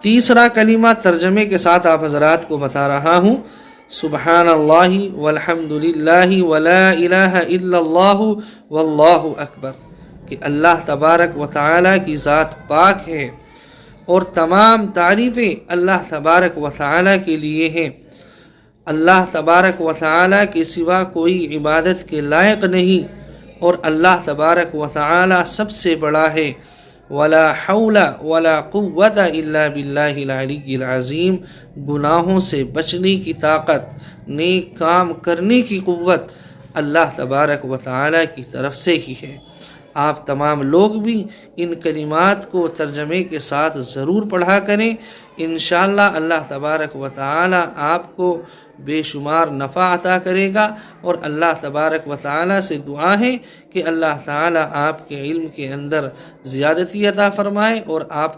तीसरा कलीमा तर्जमे के साथ आप हजरात को बता रहा हूँ, सुबहानल्लाहि वल्हम्दुलिल्लाहि वला इलाहा इल्लल्लाहु वल्लाहु अकबर, कि अल्लाह तबारक व तआला की ज़ात पाक है और तमाम तारीफ़ें अल्लाह तबारक व तआला के लिए हैं। अल्लाह तबारक व तआला के सिवा कोई इबादत के लायक नहीं और अल्लाह तबारक व तआला सबसे बड़ा है। वला हौला वला कुव्वता इल्ला बिल्लाहिल अलिय्यिल अज़ीम, गुनाहों से बचने की ताकत, नेक काम करने की कुव्वत अल्लाह तबारक व तआला की तरफ से ही है। आप तमाम लोग भी इन कलिमात को तर्जमे के साथ ज़रूर पढ़ा करें। इंशाअल्लाह अल्लाह तबारक व तआला आपको बेशुमार नफ़ा अता करेगा। और अल्लाह तबारक व तआला से दुआ है कि अल्लाह ताला आपके इल्म के अंदर ज़ियादती अता फ़रमाए और आप